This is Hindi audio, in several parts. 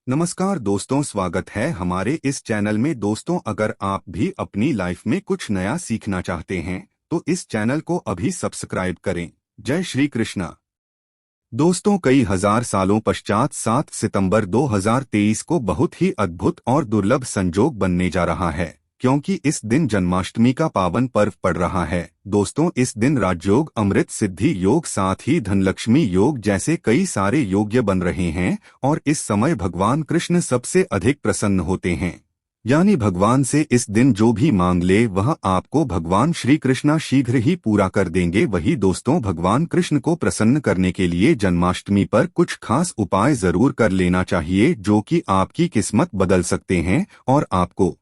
नमस्कार दोस्तों, स्वागत है हमारे इस चैनल में। दोस्तों, अगर आप भी अपनी लाइफ में कुछ नया सीखना चाहते हैं तो इस चैनल को अभी सब्सक्राइब करें। जय श्री कृष्णा। दोस्तों, कई हजार सालों पश्चात 7 सितंबर 2023 को बहुत ही अद्भुत और दुर्लभ संजोग बनने जा रहा है, क्योंकि इस दिन जन्माष्टमी का पावन पर्व पड़ रहा है। दोस्तों, इस दिन राजयोग, अमृत सिद्धि योग, साथ ही धनलक्ष्मी योग जैसे कई सारे योग्य बन रहे हैं और इस समय भगवान कृष्ण सबसे अधिक प्रसन्न होते हैं। यानी भगवान से इस दिन जो भी मांग ले वह आपको भगवान श्री कृष्ण शीघ्र ही पूरा कर देंगे। वही दोस्तों, भगवान कृष्ण को प्रसन्न करने के लिए जन्माष्टमी पर कुछ खास उपाय जरूर कर लेना चाहिए, जो कि आपकी किस्मत बदल सकते हैं और आपको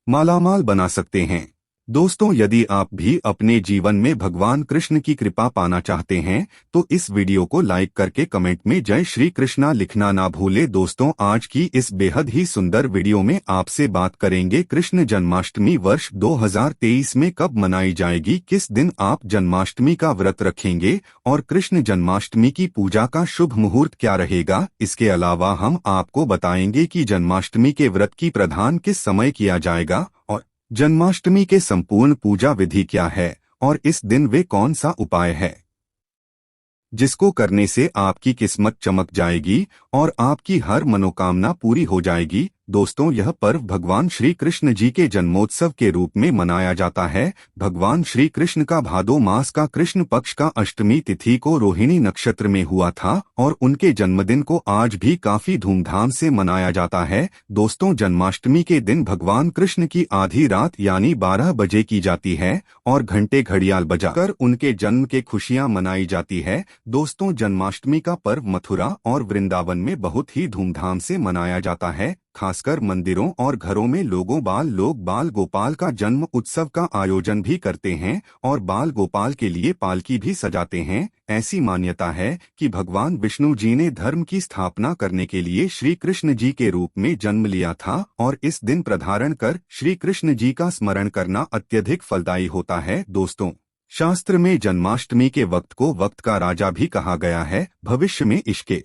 मालामाल बना सकते हैं। दोस्तों, यदि आप भी अपने जीवन में भगवान कृष्ण की कृपा पाना चाहते हैं तो इस वीडियो को लाइक करके कमेंट में जय श्री कृष्णा लिखना ना भूले। दोस्तों, आज की इस बेहद ही सुंदर वीडियो में आपसे बात करेंगे कृष्ण जन्माष्टमी वर्ष 2023 में कब मनाई जाएगी, किस दिन आप जन्माष्टमी का व्रत रखेंगे और कृष्ण जन्माष्टमी की पूजा का शुभ मुहूर्त क्या रहेगा। इसके अलावा हम आपको बताएंगे कि जन्माष्टमी के व्रत की प्रधान किस समय किया जाएगा और जन्माष्टमी के संपूर्ण पूजा विधि क्या है और इस दिन वे कौन सा उपाय है जिसको करने से आपकी किस्मत चमक जाएगी और आपकी हर मनोकामना पूरी हो जाएगी। दोस्तों, यह पर्व भगवान श्री कृष्ण जी के जन्मोत्सव के रूप में मनाया जाता है। भगवान श्री कृष्ण का भादो मास का कृष्ण पक्ष का अष्टमी तिथि को रोहिणी नक्षत्र में हुआ था और उनके जन्मदिन को आज भी काफी धूमधाम से मनाया जाता है। दोस्तों, जन्माष्टमी के दिन भगवान कृष्ण की आधी रात यानी 12 बजे की जाती है और घंटे घड़ियाल बजाकर उनके जन्म के खुशियां मनाई जाती है। दोस्तों, जन्माष्टमी का पर्व मथुरा और वृंदावन में बहुत ही धूमधाम से मनाया जाता है। खासकर मंदिरों और घरों में लोग बाल गोपाल का जन्म उत्सव का आयोजन भी करते हैं और बाल गोपाल के लिए पालकी भी सजाते हैं। ऐसी मान्यता है कि भगवान विष्णु जी ने धर्म की स्थापना करने के लिए श्री कृष्ण जी के रूप में जन्म लिया था और इस दिन प्रधारण कर श्री कृष्ण जी का स्मरण करना अत्यधिक फलदायी होता है। दोस्तों, शास्त्र में जन्माष्टमी के वक्त को वक्त का राजा भी कहा गया है। भविष्य में इसके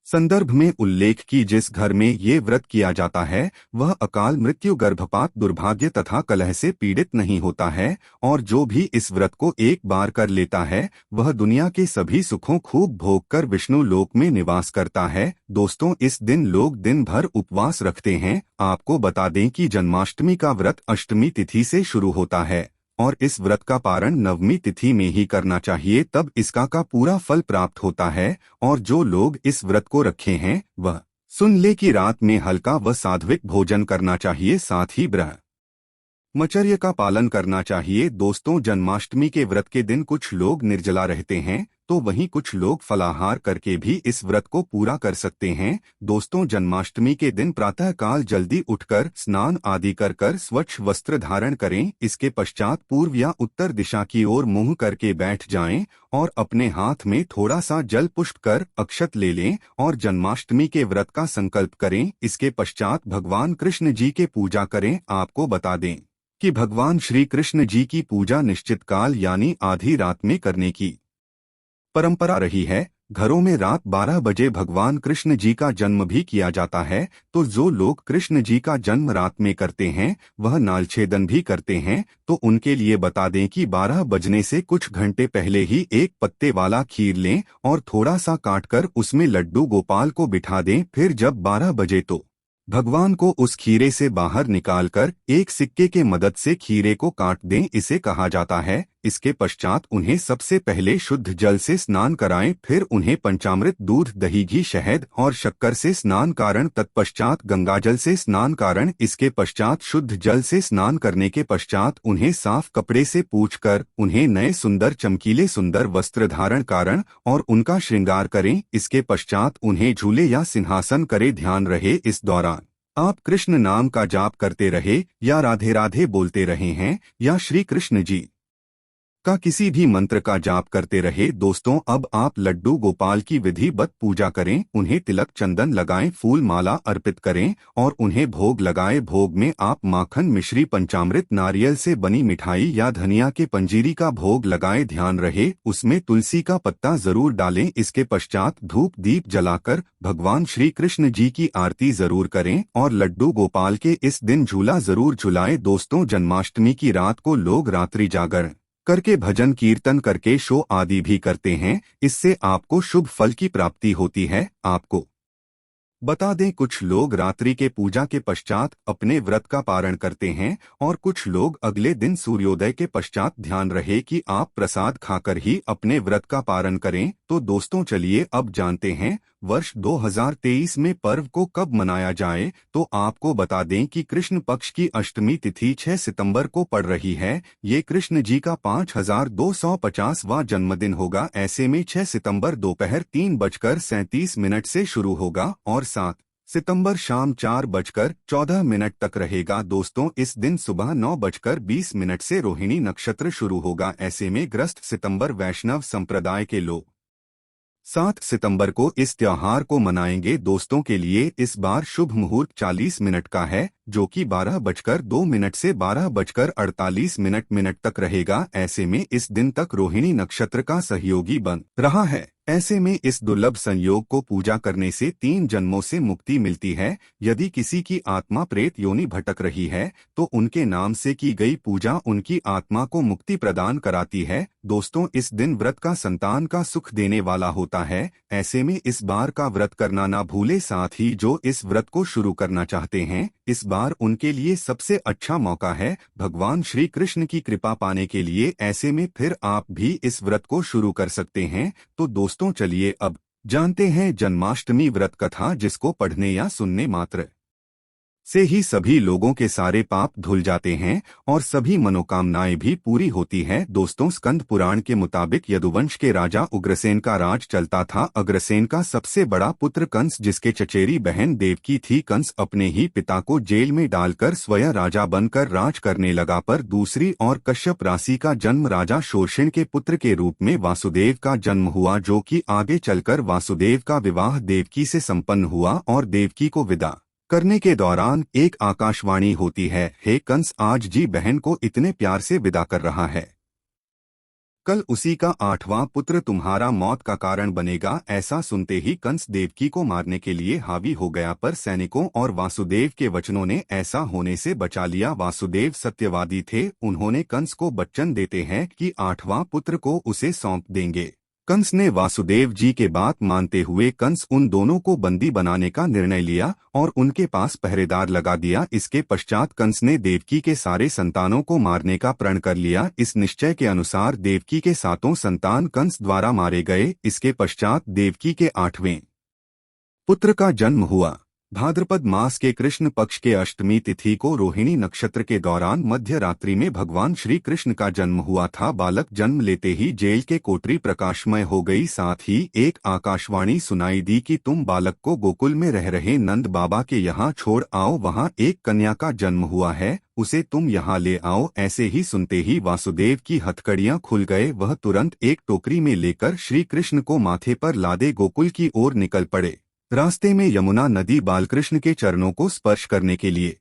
संदर्भ में उल्लेख की जिस घर में ये व्रत किया जाता है वह अकाल मृत्यु, गर्भपात, दुर्भाग्य तथा कलह से पीड़ित नहीं होता है और जो भी इस व्रत को एक बार कर लेता है वह दुनिया के सभी सुखों खूब भोग कर विष्णु लोक में निवास करता है। दोस्तों, इस दिन लोग दिन भर उपवास रखते हैं। आपको बता दें कि जन्माष्टमी का व्रत अष्टमी तिथि से शुरू होता है और इस व्रत का पारण नवमी तिथि में ही करना चाहिए, तब इसका का पूरा फल प्राप्त होता है। और जो लोग इस व्रत को रखे हैं वह सुन ले कि रात में हल्का व सात्विक भोजन करना चाहिए, साथ ही ब्रह्मचर्य का पालन करना चाहिए। दोस्तों, जन्माष्टमी के व्रत के दिन कुछ लोग निर्जला रहते हैं तो वहीं कुछ लोग फलाहार करके भी इस व्रत को पूरा कर सकते हैं। दोस्तों, जन्माष्टमी के दिन प्रातःकाल जल्दी उठकर स्नान आदि कर स्वच्छ वस्त्र धारण करें। इसके पश्चात पूर्व या उत्तर दिशा की ओर मुंह करके बैठ जाएं और अपने हाथ में थोड़ा सा जल पुष्प कर अक्षत ले लें और जन्माष्टमी के व्रत का संकल्प करें। इसके पश्चात भगवान कृष्ण जी के पूजा करें। आपको बता दें कि भगवान श्री कृष्ण जी की पूजा निश्चित काल यानी आधी रात में करने की परंपरा रही है। घरों में रात 12 बजे भगवान कृष्ण जी का जन्म भी किया जाता है, तो जो लोग कृष्ण जी का जन्म रात में करते हैं वह नालछेदन भी करते हैं, तो उनके लिए बता दें कि 12 बजने से कुछ घंटे पहले ही एक पत्ते वाला खीर लें और थोड़ा सा काटकर उसमें लड्डू गोपाल को बिठा दें। फिर जब 12 बजे तो भगवान को उस खीरे से बाहर निकालकर एक सिक्के के मदद से खीरे को काट दें, इसे कहा जाता है। इसके पश्चात उन्हें सबसे पहले शुद्ध जल से स्नान कराएं, फिर उन्हें पंचामृत, दूध, दही, घी, शहद और शक्कर से स्नान कारण, तत्पश्चात गंगाजल से स्नान कारण। इसके पश्चात शुद्ध जल से स्नान करने के पश्चात उन्हें साफ कपड़े से पूछकर उन्हें नए सुंदर चमकीले सुंदर वस्त्र धारण कारण और उनका श्रृंगार करें। इसके पश्चात उन्हें झूले या सिंहासन करे। ध्यान रहे, इस दौरान आप कृष्ण नाम का जाप करते रहे या राधे राधे बोलते रहे हैं या श्री कृष्ण जी का किसी भी मंत्र का जाप करते रहे। दोस्तों, अब आप लड्डू गोपाल की विधिवत पूजा करें, उन्हें तिलक चंदन लगाएं, फूल माला अर्पित करें और उन्हें भोग लगाए। भोग में आप माखन, मिश्री, पंचामृत, नारियल से बनी मिठाई या धनिया के पंजीरी का भोग लगाएं। ध्यान रहे उसमें तुलसी का पत्ता जरूर डालें। इसके पश्चात धूप दीप जलाकर भगवान श्री कृष्ण जी की आरती जरूर करें और लड्डू गोपाल के इस दिन झूला जरूर झुलाएं। दोस्तों, जन्माष्टमी की रात को लोग रात्रि जागरण करके भजन कीर्तन करके शो आदि भी करते हैं। इससे आपको शुभ फल की प्राप्ति होती है। आपको बता दें, कुछ लोग रात्रि के पूजा के पश्चात अपने व्रत का पारण करते हैं और कुछ लोग अगले दिन सूर्योदय के पश्चात। ध्यान रहे कि आप प्रसाद खाकर ही अपने व्रत का पारण करें। तो दोस्तों, चलिए अब जानते हैं वर्ष 2023 में पर्व को कब मनाया जाए। तो आपको बता दें कि कृष्ण पक्ष की अष्टमी तिथि 6 सितंबर को पड़ रही है। ये कृष्ण जी का 5250वां जन्मदिन होगा। ऐसे में 6 सितंबर दोपहर 3:37 से शुरू होगा और 7 सितंबर शाम 4:14 तक रहेगा। दोस्तों, इस दिन सुबह 9:20 से रोहिणी नक्षत्र शुरू होगा। ऐसे में ग्रस्त सितंबर वैष्णव संप्रदाय के लोग 7 सितंबर को इस त्योहार को मनाएंगे। दोस्तों के लिए इस बार शुभ मुहूर्त 40 मिनट का है, जो कि 12:02 से 12:48 तक रहेगा। ऐसे में इस दिन तक रोहिणी नक्षत्र का सहयोगी बन रहा है। ऐसे में इस दुर्लभ संयोग को पूजा करने से 3 जन्मों से मुक्ति मिलती है। यदि किसी की आत्मा प्रेत योनि भटक रही है तो उनके नाम से की गई पूजा उनकी आत्मा को मुक्ति प्रदान कराती है। दोस्तों, इस दिन व्रत का संतान का सुख देने वाला होता है। ऐसे में इस बार का व्रत करना ना भूले। साथ ही जो इस व्रत को शुरू करना चाहते हैं, इस बार उनके लिए सबसे अच्छा मौका है भगवान श्री कृष्ण की कृपा पाने के लिए। ऐसे में फिर आप भी इस व्रत को शुरू कर सकते हैं। तो दोस्तों, चलिए अब जानते हैं जन्माष्टमी व्रत कथा, जिसको पढ़ने या सुनने मात्र से ही सभी लोगों के सारे पाप धुल जाते हैं और सभी मनोकामनाएं भी पूरी होती है। दोस्तों, स्कंद पुराण के मुताबिक यदुवंश के राजा उग्रसेन का राज चलता था। अग्रसेन का सबसे बड़ा पुत्र कंस, जिसके चचेरी बहन देवकी थी। कंस अपने ही पिता को जेल में डालकर स्वयं राजा बनकर राज करने लगा। पर दूसरी ओर कश्यप राशि का जन्म राजा शोरशेन के पुत्र के रूप में वासुदेव का जन्म हुआ, जो कि आगे चलकर वासुदेव का विवाह देवकी से संपन्न हुआ और देवकी को विदा करने के दौरान एक आकाशवाणी होती है, हे कंस, आज जी बहन को इतने प्यार से विदा कर रहा है, कल उसी का 8वां पुत्र तुम्हारा मौत का कारण बनेगा। ऐसा सुनते ही कंस देवकी को मारने के लिए हावी हो गया, पर सैनिकों और वासुदेव के वचनों ने ऐसा होने से बचा लिया। वासुदेव सत्यवादी थे। उन्होंने कंस को वचन देते हैं कि 8वां पुत्र को उसे सौंप देंगे। कंस ने वासुदेव जी के बात मानते हुए कंस उन दोनों को बंदी बनाने का निर्णय लिया और उनके पास पहरेदार लगा दिया। इसके पश्चात कंस ने देवकी के सारे संतानों को मारने का प्रण कर लिया। इस निश्चय के अनुसार देवकी के 7 संतान कंस द्वारा मारे गए। इसके पश्चात देवकी के 8वें पुत्र का जन्म हुआ। भाद्रपद मास के कृष्ण पक्ष के अष्टमी तिथि को रोहिणी नक्षत्र के दौरान मध्य रात्रि में भगवान श्री कृष्ण का जन्म हुआ था। बालक जन्म लेते ही जेल के कोठरी प्रकाशमय हो गई। साथ ही एक आकाशवाणी सुनाई दी कि तुम बालक को गोकुल में रह रहे नंद बाबा के यहाँ छोड़ आओ, वहाँ एक कन्या का जन्म हुआ है, उसे तुम यहाँ ले आओ। ऐसे ही सुनते ही वासुदेव की हथकड़ियाँ खुल गए। वह तुरंत एक टोकरी में लेकर श्री कृष्ण को माथे पर लादे गोकुल की ओर निकल पड़े। रास्ते में यमुना नदी बालकृष्ण के चरणों को स्पर्श करने के लिए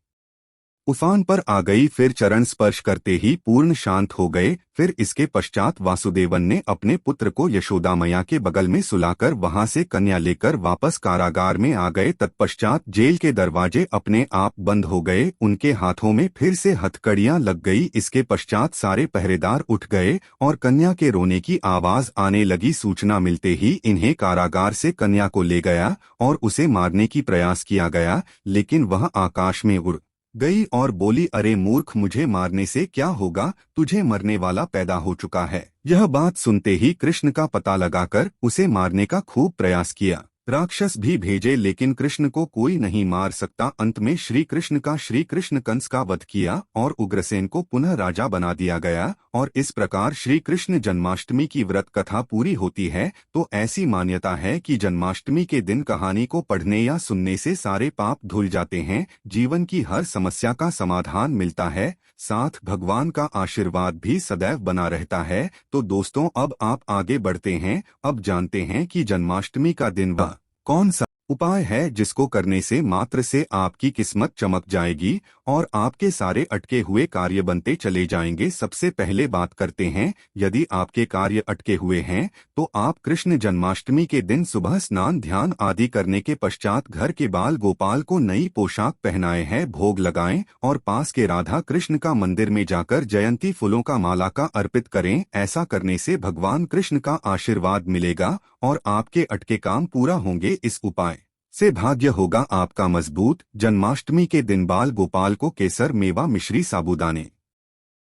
उफान पर आ गई। फिर चरण स्पर्श करते ही पूर्ण शांत हो गए। फिर इसके पश्चात वासुदेवन ने अपने पुत्र को यशोदा मैया के बगल में सुलाकर वहां से कन्या लेकर वापस कारागार में आ गए। तत्पश्चात जेल के दरवाजे अपने आप बंद हो गए। उनके हाथों में फिर से हथकड़ियां लग गई। इसके पश्चात सारे पहरेदार उठ गए और कन्या के रोने की आवाज आने लगी। सूचना मिलते ही इन्हें कारागार से कन्या को ले गया और उसे मारने की प्रयास किया गया, लेकिन वह आकाश में उड़ गई और बोली, अरे मूर्ख, मुझे मारने से क्या होगा, तुझे मरने वाला पैदा हो चुका है। यह बात सुनते ही कृष्ण का पता लगाकर उसे मारने का खूब प्रयास किया। राक्षस भी भेजे, लेकिन कृष्ण को कोई नहीं मार सकता। अंत में श्री कृष्ण कंस का वध किया और उग्रसेन को पुनः राजा बना दिया गया और इस प्रकार श्री कृष्ण जन्माष्टमी की व्रत कथा पूरी होती है। तो ऐसी मान्यता है कि जन्माष्टमी के दिन कहानी को पढ़ने या सुनने से सारे पाप धुल जाते हैं, जीवन की हर समस्या का समाधान मिलता है, साथ भगवान का आशीर्वाद भी सदैव बना रहता है। तो दोस्तों, अब आप आगे बढ़ते हैं। अब जानते हैं कि जन्माष्टमी का दिन वह कौन सा उपाय है जिसको करने से मात्र से आपकी किस्मत चमक जाएगी और आपके सारे अटके हुए कार्य बनते चले जाएंगे। सबसे पहले बात करते हैं, यदि आपके कार्य अटके हुए हैं तो आप कृष्ण जन्माष्टमी के दिन सुबह स्नान ध्यान आदि करने के पश्चात घर के बाल गोपाल को नई पोशाक पहनाए हैं, भोग लगाएं और पास के राधा कृष्ण का मंदिर में जाकर जयंती फूलों का माला का अर्पित करें। ऐसा करने से भगवान कृष्ण का आशीर्वाद मिलेगा और आपके अटके काम पूरा होंगे। इस उपाय से भाग्य होगा आपका मजबूत। जन्माष्टमी के दिन बाल गोपाल को केसर, मेवा, मिश्री, साबूदाने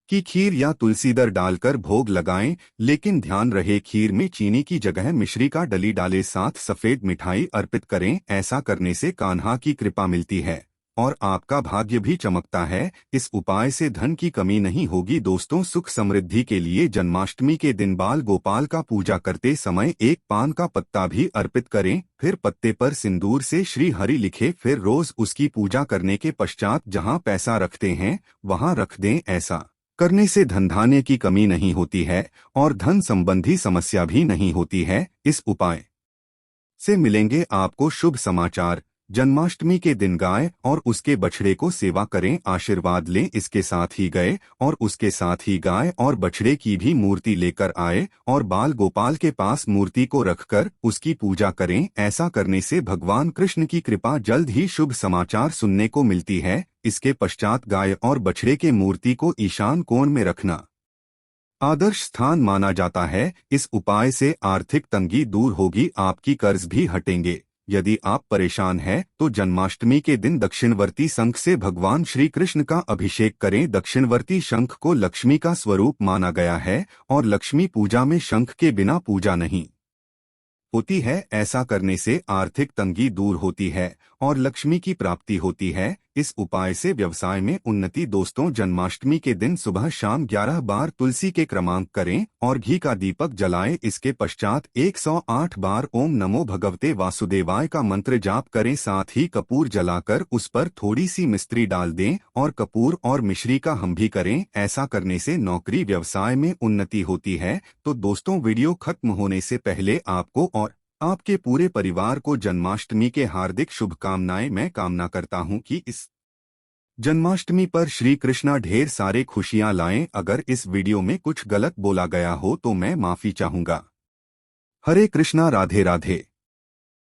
की खीर या तुलसीदर डालकर भोग लगाएं, लेकिन ध्यान रहे खीर में चीनी की जगह मिश्री का डली डाले, साथ सफेद मिठाई अर्पित करें। ऐसा करने से कान्हा की कृपा मिलती है और आपका भाग्य भी चमकता है। इस उपाय से धन की कमी नहीं होगी। दोस्तों, सुख समृद्धि के लिए जन्माष्टमी के दिन बाल गोपाल का पूजा करते समय एक पान का पत्ता भी अर्पित करें, फिर पत्ते पर सिंदूर से श्री हरि लिखे, फिर रोज उसकी पूजा करने के पश्चात जहां पैसा रखते हैं वहां रख दें। ऐसा करने से धन धान्य की कमी नहीं होती है और धन संबंधी समस्या भी नहीं होती है। इस उपाय से मिलेंगे आपको शुभ समाचार। जन्माष्टमी के दिन गाय और उसके बछड़े को सेवा करें, आशीर्वाद लें। इसके साथ ही गए और उसके साथ ही गाय और बछड़े की भी मूर्ति लेकर आए और बाल गोपाल के पास मूर्ति को रखकर उसकी पूजा करें। ऐसा करने से भगवान कृष्ण की कृपा जल्द ही शुभ समाचार सुनने को मिलती है। इसके पश्चात गाय और बछड़े के मूर्ति को ईशान कोण में रखना आदर्श स्थान माना जाता है। इस उपाय से आर्थिक तंगी दूर होगी, आपकी कर्ज भी हटेंगे। यदि आप परेशान हैं तो जन्माष्टमी के दिन दक्षिणवर्ती शंख से भगवान श्री कृष्ण का अभिषेक करें। दक्षिणवर्ती शंख को लक्ष्मी का स्वरूप माना गया है और लक्ष्मी पूजा में शंख के बिना पूजा नहीं होती है। ऐसा करने से आर्थिक तंगी दूर होती है और लक्ष्मी की प्राप्ति होती है। इस उपाय से व्यवसाय में उन्नति। दोस्तों, जन्माष्टमी के दिन सुबह शाम 11 बार तुलसी के क्रमांक करें और घी का दीपक जलाएं। इसके पश्चात 108 बार ओम नमो भगवते वासुदेवाय का मंत्र जाप करें। साथ ही कपूर जलाकर उस पर थोड़ी सी मिश्री डाल दें और कपूर और मिश्री का हम भी करें। ऐसा करने से नौकरी व्यवसाय में उन्नति होती है। तो दोस्तों, वीडियो खत्म होने से पहले आपको और आपके पूरे परिवार को जन्माष्टमी के हार्दिक शुभकामनाएं। मैं कामना करता हूं कि इस जन्माष्टमी पर श्री कृष्णा ढेर सारे खुशियां लाएं। अगर इस वीडियो में कुछ गलत बोला गया हो तो मैं माफी चाहूंगा। हरे कृष्णा, राधे राधे।